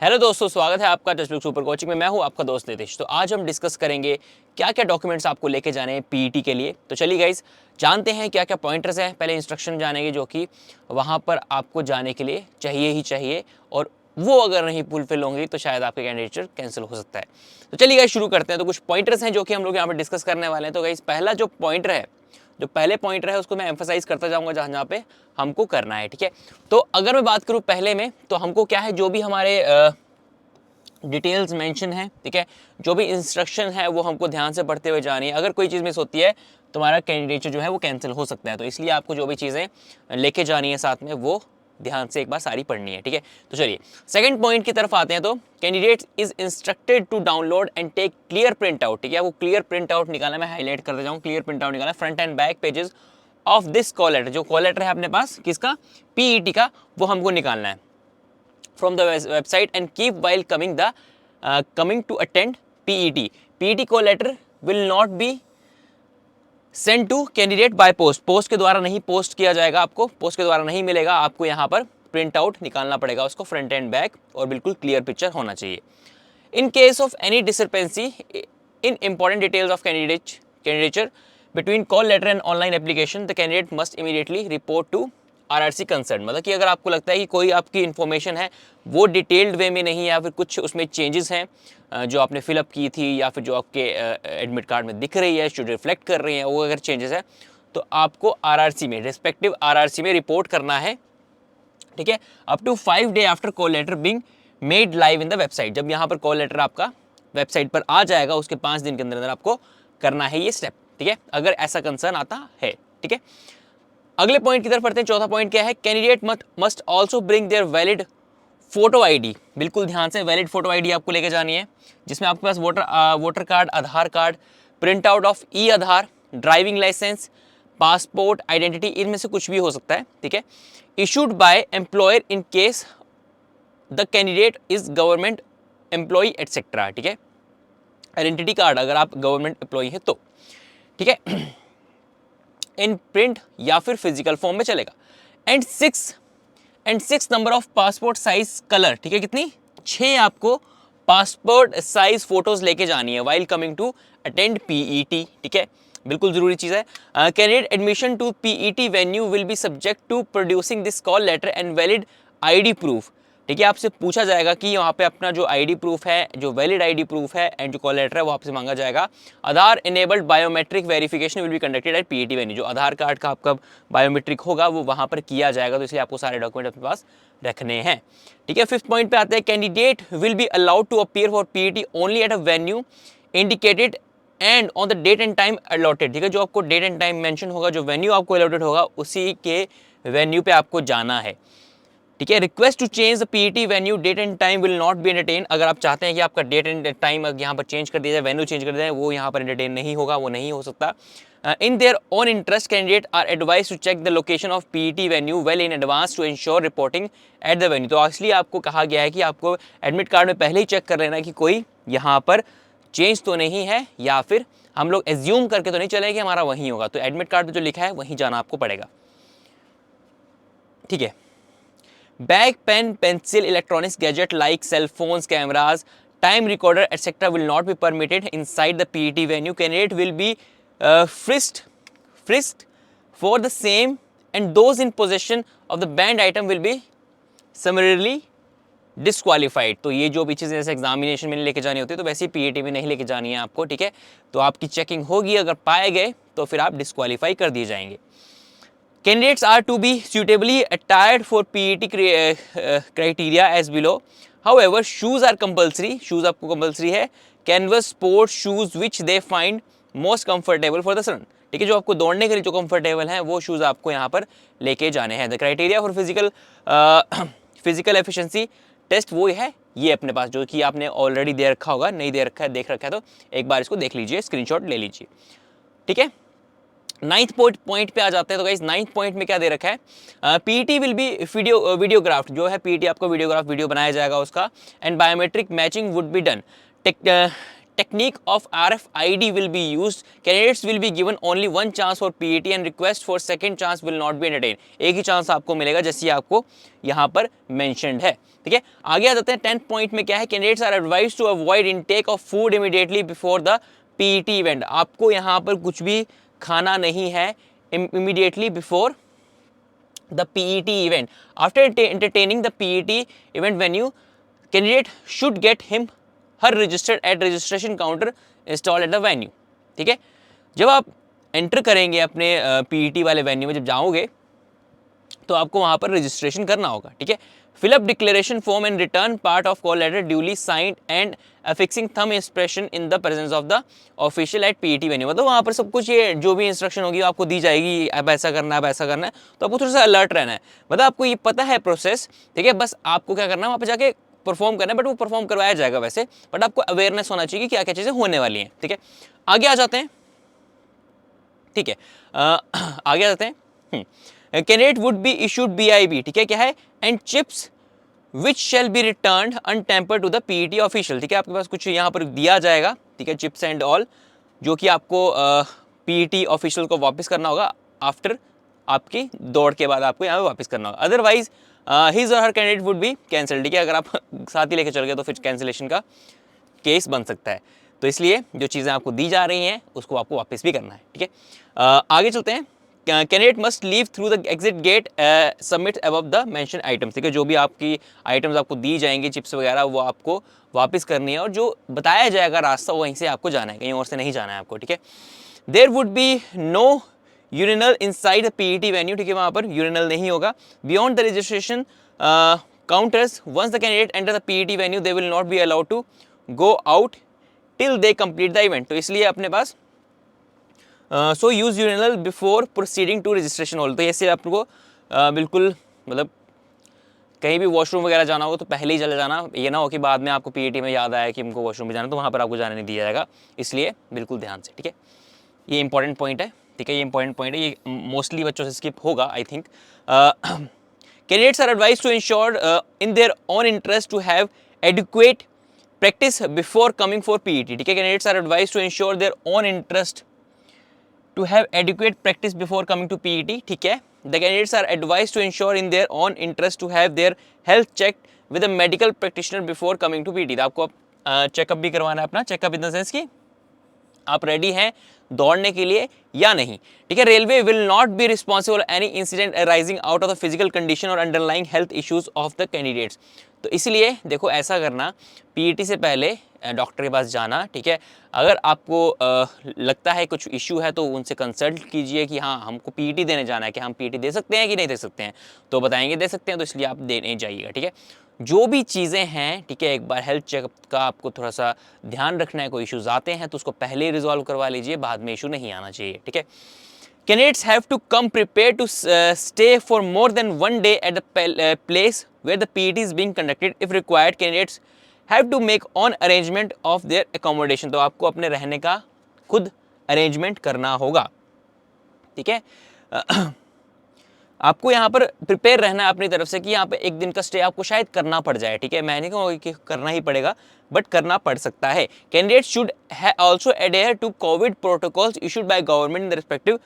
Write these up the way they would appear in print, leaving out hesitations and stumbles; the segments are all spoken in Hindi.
हेलो दोस्तों, स्वागत है आपका टेक्स्टबुक सुपर कोचिंग में। मैं हूं आपका दोस्त नितिश। तो आज हम डिस्कस करेंगे क्या क्या डॉक्यूमेंट्स आपको लेके जाने हैं पीईटी के लिए। तो चलिए गाइस, जानते हैं क्या क्या पॉइंटर्स हैं। पहले इंस्ट्रक्शन जानेंगे जो कि वहां पर आपको जाने के लिए चाहिए ही चाहिए, और वो अगर नहीं फुलफिल होंगी तो शायद आपके कैंडिडेचर कैंसिल हो सकता है। तो चलिए गाइस, शुरू करते हैं। तो कुछ पॉइंटर्स हैं जो कि हम लोग यहाँ पर डिस्कस करने वाले हैं। तो गाइस, पहला जो पॉइंटर है, जो पहले पॉइंटर है, उसको मैं एम्फसाइज करता जाऊंगा जहाँ जहाँ पे हमको करना है। ठीक है, तो अगर मैं बात करूँ पहले में, तो हमको क्या है, जो भी हमारे डिटेल्स मेंशन है, ठीक है, जो भी इंस्ट्रक्शन है वो हमको ध्यान से पढ़ते हुए जानी है। अगर कोई चीज़ मिस होती है तो हमारा कैंडिडेचर जो है वो कैंसिल हो सकता है। तो इसलिए आपको जो भी चीज़ें लेके जानी है साथ में, वो ध्यान से एक बार सारी पढ़नी है। ठीक है, तो चलिए सेकंड पॉइंट की तरफ आते हैं। तो candidate is instructed to download and take clear print out. ठीक है, वो क्लियर प्रिंट आउट निकालना, मैं हाईलाइट करते जाऊँ, क्लियर प्रिंट आउट निकालना front and back pages of this call letter. जो कॉल लेटर है अपने पास किसका, पीईटी का, वो हमको निकालना है from the website and keep while coming to attend PET. PET call letter will not be sent to candidate by post. Post के द्वारा नहीं पोस्ट किया जाएगा, आपको पोस्ट के द्वारा नहीं मिलेगा। आपको यहाँ पर प्रिंट आउट निकालना पड़ेगा उसको, फ्रंट एंड बैक, और बिल्कुल क्लियर पिक्चर होना चाहिए। In case of any discrepancy in important details of candidature between call letter and online application, the candidate must immediately report to RRC concern. मतलब कि अगर आपको लगता है कि कोई आपकी इन्फॉर्मेशन है वो डिटेल्ड वे में नहीं है, या फिर कुछ उसमें चेंजेस हैं जो आपने फिलअप की थी, या फिर जो आपके एडमिट कार्ड में दिख रही है, जो रिफ्लेक्ट कर रही है, वो अगर चेंजेस है तो आपको आरआरसी में, रिस्पेक्टिव आरआरसी में रिपोर्ट करना है। ठीक है, up to 5 day after call letter being made live in the website. जब यहाँ पर कॉल लेटर आपका वेबसाइट पर आ जाएगा, उसके 5 दिन के अंदर अंदर आपको करना है ये स्टेप। ठीक है, अगर ऐसा कंसर्न आता है। ठीक है, अगले पॉइंट की तरफ पढ़ते हैं। चौथा पॉइंट क्या है, candidate must also bring their valid photo ID. बिल्कुल ध्यान से, वैलिड फोटो आईडी आपको लेके जानी है, जिसमें आपके पास voter card, Aadhaar card, print out of E Aadhaar, driving licence, passport, identity, इनमें से कुछ भी हो सकता है। ठीक है, issued by employer in case the candidate is government employ etcetera. ठीक है, आइडेंटिटी कार्ड अगर आप गवर्नमेंट एम्प्लॉय है तो। ठीक है, इन प्रिंट या फिर फिजिकल फॉर्म में चलेगा। And six number of passport size colour. ठीक है, कितनी, 6 आपको पासपोर्ट साइज फोटोज लेके जानी है while coming to attend PET. ठीक है, बिल्कुल जरूरी चीज है। Candidate admission to PET venue will be subject to producing this call letter and valid ID proof. ठीक है, आपसे पूछा जाएगा कि वहाँ पे अपना जो आईडी प्रूफ है, जो वैलिड आईडी प्रूफ है, एंड जो कॉल लेटर है, वो आपसे मांगा जाएगा। Aadhaar enabled biometric verification will be conducted at PET venue. जो आधार कार्ड का आपका बायोमेट्रिक होगा वो वहाँ पर किया जाएगा, तो इसलिए आपको सारे डॉक्यूमेंट अपने पास रखने हैं। ठीक है, फिफ्थ पॉइंट पे आते हैं। Candidate will be allowed to appear for PET only at a venue indicated and on the date and time allotted. ठीक है, जो आपको डेट एंड टाइम मेंशन होगा, जो वेन्यू आपको अलॉटेड होगा, उसी के वेन्यू पे आपको जाना है। ठीक है, request to change the PET venue date and time will not be entertain. अगर आप चाहते हैं कि आपका डेट एंड टाइम यहाँ पर चेंज कर दिया जाए, वेन्यू चेंज कर दिया जाए, वो यहाँ पर एंटरटेन नहीं होगा, वो नहीं हो सकता। In their own interest candidate are advise to check the location of PET venue well in advance to ensure reporting at the venue. तो इसलिए आपको कहा गया है कि आपको एडमिट कार्ड में पहले ही चेक कर लेना कि कोई यहाँ पर चेंज तो नहीं है, या फिर हम लोग एज्यूम करके तो नहीं चले कि हमारा वहीं होगा। तो एडमिट कार्ड में जो लिखा है वहीं जाना आपको पड़ेगा। ठीक है, bag, pen, pencil, electronics gadget like cell phones, cameras, time recorder etcetera will not be permitted inside the PET venue. Candidate will be frisked for the same and those in possession of the banned item will be summarily disqualified. तो ये जो भी चीज़ें जैसे एग्जामिनेशन में लेके जानी होती है, तो वैसे ही पीईटी में नहीं लेके जानी है आपको। ठीक है, तो आपकी चेकिंग होगी, अगर पाए गए तो फिर आप डिस्क्वालीफाई कर दिए जाएंगे। Candidates are to be suitably attired for PET criteria as below. However, shoes are compulsory. Shoes आपको compulsory है। Canvas sports shoes which they find most comfortable for the sun. ठीक है, जो आपको दौड़ने के लिए जो कंफर्टेबल हैं वो शूज़ आपको यहाँ पर लेके जाने हैं। The criteria for physical efficiency test वो है ये अपने पास, जो कि आपने ऑलरेडी दे रखा होगा, नहीं दे रखा है, देख रखा है तो एक बार इसको देख लीजिए, स्क्रीनशॉट ले लीजिए। ठीक है, नाइन्थ पॉइंट पे आ जाते हैं। तो गाइस, नाइन्थ पॉइंट में क्या दे रखा है, पीईटी विल बी वीडियोग्राफ्ट। जो है पीईटी आपको वीडियो बनाया जाएगा उसका, and biometric matching would be done. technique of RFID will be used. Candidates will be given only one chance for PET and request for second chance will not be entertained. एक ही चांस आपको मिलेगा जैसे आपको यहाँ पर mentioned है, ठीक है। आगे आ जाते हैं 10th पॉइंट में क्या है, candidates are advise to avoid intake of food immediately before the PET event. आपको यहाँ पर कुछ भी खाना नहीं है immediately before the PET event. After entertaining the PET event venue, candidate should get him her registered at registration counter installed at the venue. ठीक है, जब आप एंटर करेंगे अपने PET वाले वेन्यू में, जब जाओगे तो आपको वहाँ पर रजिस्ट्रेशन करना होगा, ठीक है। Fill up declaration form and return part of call letter duly signed and affixing thumb impression in the presence of the official at PET venue. मतलब वहाँ पर सब कुछ, ये जो भी इंस्ट्रक्शन होगी आपको दी जाएगी, अब ऐसा करना है, अब ऐसा करना है, तो आपको थोड़ा सा अलर्ट रहना है। मतलब आपको ये पता है प्रोसेस, ठीक है, बस आपको क्या करना है, वहाँ पर जाके परफॉर्म करना है, बट वो परफॉर्म करवाया जाएगा वैसे, बट आपको अवेयरनेस होना चाहिए कि क्या क्या चीज़ें होने वाली हैं, ठीक है। आगे आ जाते हैं, ठीक है, आगे आ जाते हैं। Candidate would be issued BIB, ठीक है, क्या है, and chips which shall be return untampered to the PET official, ठीक है। आपके पास कुछ यहाँ पर दिया जाएगा, ठीक है, चिप्स एंड ऑल, जो कि आपको PET ऑफिशियल को वापस करना होगा आफ्टर आपकी दौड़ के बाद आपको यहाँ पे वापस करना होगा। अदरवाइज हिज और हर कैंडिडेट वुड बी कैंसिल, ठीक है। अगर आप साथ ही लेके चल गए तो फिर कैंसिलेशन का केस बन सकता है। तो इसलिए जो चीज़ें आपको दी जा रही हैं उसको आपको वापस भी करना है, ठीक है। आगे चलते हैं। Candidate must leave through the exit gate submit above the mention items, ठीक है। जो भी आपकी आइटम्स आपको दी जाएंगी, चिप्स वगैरह, वो आपको वापस करनी है, और जो बताया जाएगा रास्ता वहीं से आपको जाना है, कहीं और से नहीं जाना है आपको, ठीक है। There would be no urinal inside the PET venue, ठीक है, वहाँ पर यूरिनल नहीं होगा। Beyond the registration counters once the candidate enter the PET venue they will not be allowed to go out till they complete the event. तो इसलिए अपने पास so use urinal before proceeding to registration hall. तो ऐसे आपको बिल्कुल, मतलब कहीं भी वॉशरूम वगैरह जाना हो तो पहले ही चले जाना, ये ना हो कि बाद में आपको PET में याद आया कि हमको वॉशरूम में जाना, तो वहाँ पर आपको जाने नहीं दिया जाएगा, इसलिए बिल्कुल ध्यान से, ठीक है। ये इंपॉर्टेंट पॉइंट है, ठीक है, ये इंपॉर्टेंट पॉइंट है, ये मोस्टली बच्चों से स्किप होगा I think. Candidates are advise to ensure in their own interest to have adequate practice before coming for PET, ठीक है। Candidates are advise to ensure their own interest to have adequate practice before coming to PET, ठीक है। The candidates are advised to ensure in their own interest to have their health checked with a medical practitioner before coming to PET। आपको चेकअप भी करवाना है अपना, चेकअप इन द सेंस कि आप रेडी हैं दौड़ने के लिए या नहीं, ठीक है। Railway will not be responsible any incident arising out of the physical condition और underlying health issues of the candidates. तो इसलिए देखो, ऐसा करना, PET से पहले डॉक्टर के पास जाना, ठीक है। अगर आपको लगता है कुछ इश्यू है तो उनसे कंसल्ट कीजिए कि हाँ हमको PET देने जाना है, कि हम PET दे सकते हैं कि नहीं दे सकते हैं, तो बताएंगे दे सकते हैं, तो इसलिए आप देने जाइएगा, ठीक है। जो भी चीज़ें हैं, ठीक है, एक बार हेल्थ चेकअप का आपको थोड़ा सा ध्यान रखना है। कोई इश्यूज आते हैं तो उसको पहले ही रिजॉल्व करवा लीजिए, बाद में इशू नहीं आना चाहिए, ठीक है। Candidates have to come prepared to stay for more than one day at the place where the PET is being conducted. If required, candidates have to make own arrangement of their accommodation. तो आपको अपने रहने का खुद अरेंजमेंट करना होगा, ठीक है। आपको यहाँ पर प्रिपेयर रहना है अपनी तरफ से कि यहाँ पे एक दिन का स्टे आपको शायद करना पड़ जाए, ठीक है। मैं नहीं कहूँगा कि करना ही पड़ेगा, बट करना पड़ सकता है। Candidate should also adhere to covid protocols issued by government in the respective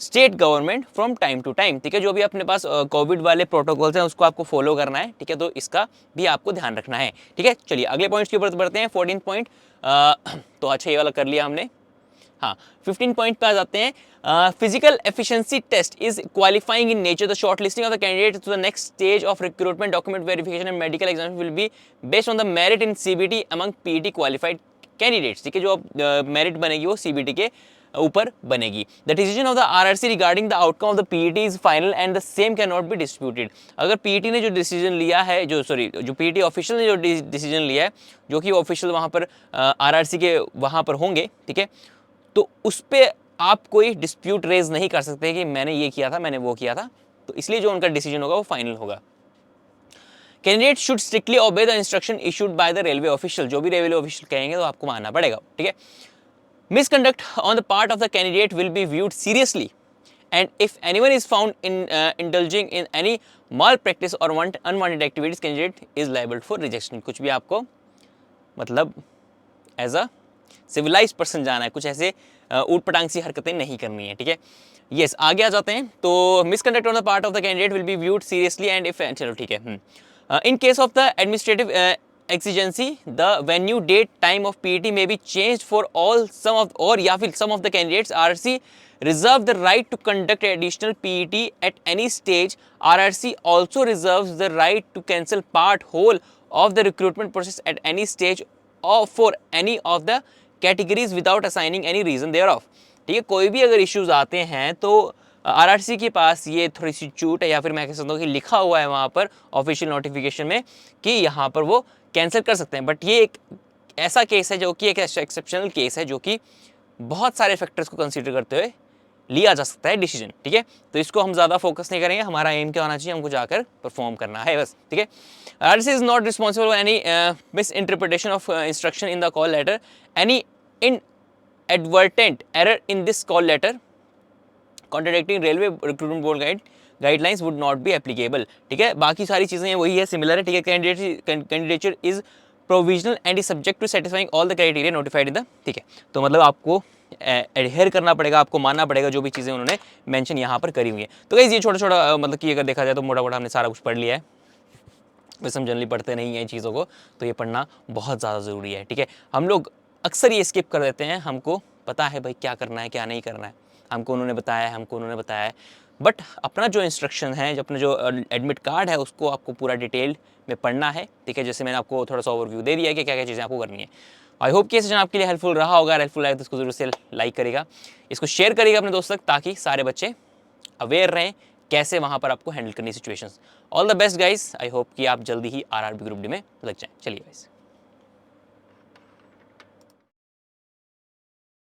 state government from time to time, ठीक है। जो भी अपने पास कोविड वाले प्रोटोकॉल्स हैं उसको आपको फॉलो करना है, ठीक है। तो इसका भी आपको ध्यान रखना है, ठीक है। चलिए अगले पॉइंट्स के ऊपर बढ़ते हैं। 14 पॉइंट, तो अच्छा ये वाला कर लिया हमने। हाँ, 15 पॉइंट पे आ जाते हैं। Physical efficiency test is qualifying in nature. The short listing of the candidate to the next stage of recruitment document verification and medical exam will be based on the merit in CBT among PET qualified candidates, ठीक है। जो मेरिट बनेगी वो CBT के ऊपर बनेगी। The decision of the RRC regarding the outcome of the PET is final and the same can not be disputed. अगर PET ने जो डिसीजन लिया है, जो PET ऑफिशियल ने जो डिसीजन लिया है, जो कि ऑफिशियल वहाँ पर RRC के वहाँ पर होंगे, ठीक है, तो उस पर आप कोई डिस्प्यूट रेज नहीं कर सकते कि मैंने ये किया था, मैंने वो किया था। तो इसलिए जो उनका डिसीजन होगा वो फाइनल होगा। Candidate should strictly obey the instruction issued by the railway official. जो भी रेलवे ऑफिशियल कहेंगे तो आपको मानना पड़ेगा, ठीक है। Misconduct on the part of the candidate will be viewed seriously, and if anyone is found indulging in any malpractice or unwanted activities, candidate is liable for rejection। कुछ भी आपको मतलब एज अ सिविलाइज्ड पर्सन जाना है, कुछ ऐसे ऊट पटांग सी हरकतें नहीं करनी है, ठीक है। यस, आगे आ जाते हैं। तो misconduct on the part of the candidate will B viewed seriously and if, चलो ठीक है। In case of the administrative exigency, the venue, date, time of PET may be changed for all, some of, or या फिर some of the candidates. RRC reserve the right to conduct additional PET at any stage. RRC also reserves the right to cancel part, whole of the recruitment process at any stage or for any of the categories without assigning any reason thereof. ठीक है, कोई भी अगर इश्यूज आते हैं तो आरआरसी के पास ये थोड़ी सी छूट है, या फिर मैं कह सकता हूँ कि लिखा हुआ है वहाँ पर ऑफिशियल नोटिफिकेशन में कि यहाँ पर वो कैंसिल कर सकते हैं। बट ये एक ऐसा केस है जो कि एक एक्सेप्शनल केस है, जो कि बहुत सारे फैक्टर्स को कंसीडर करते हुए लिया जा सकता है डिसीजन, ठीक है। तो इसको हम ज़्यादा फोकस नहीं करेंगे, हमारा एम क्या होना चाहिए, हमको जाकर परफॉर्म करना है बस, ठीक है। RRC is not responsible for any misinterpretation of instruction in the call letter, any inadvertent error in this call letter contradicting railway recruitment board guidelines would not be applicable, ठीक है। बाकी सारी चीज़ें वही है, सिमिलर है, ठीक है। Candidature is provisional and is subject to satisfying all the criteria notified in the, ठीक है। तो मतलब आपको एडहेयर करना पड़ेगा, आपको मानना पड़ेगा जो भी चीज़ें उन्होंने मेंशन यहाँ पर करी हुई है। तो गाइस ये छोटा छोटा मतलब कि अगर देखा जाए तो मोटा मोटा हमने सारा कुछ पढ़ लिया है। वैसे हम जनरली पढ़ते नहीं हैं चीज़ों को, तो ये पढ़ना बहुत ज़्यादा ज़रूरी है, ठीक है। हम लोग अक्सर ये स्किप कर देते हैं, हमको पता है भाई क्या करना है क्या नहीं करना है, हमको उन्होंने बताया है, बट अपना जो इंस्ट्रक्शन है, जो अपना जो एडमिट कार्ड है, उसको आपको पूरा डिटेल में पढ़ना है, ठीक है। जैसे मैंने आपको थोड़ा सा ओवरव्यू दे दिया है कि क्या क्या चीज़ें आपको करनी है। आई होप कि ये सेशन आपके लिए हेल्पफुल रहा होगा। हेल्पफुल आए तो इसको जरूर से लाइक करेगा, इसको शेयर करेगा अपने दोस्तों तक, ताकि सारे बच्चे अवेयर रहें कैसे वहाँ पर आपको हैंडल करनी situations. All the best guys, I hope कि आप जल्दी ही आरआरबी ग्रुप डी में लग जाएं। चलिए गाइस।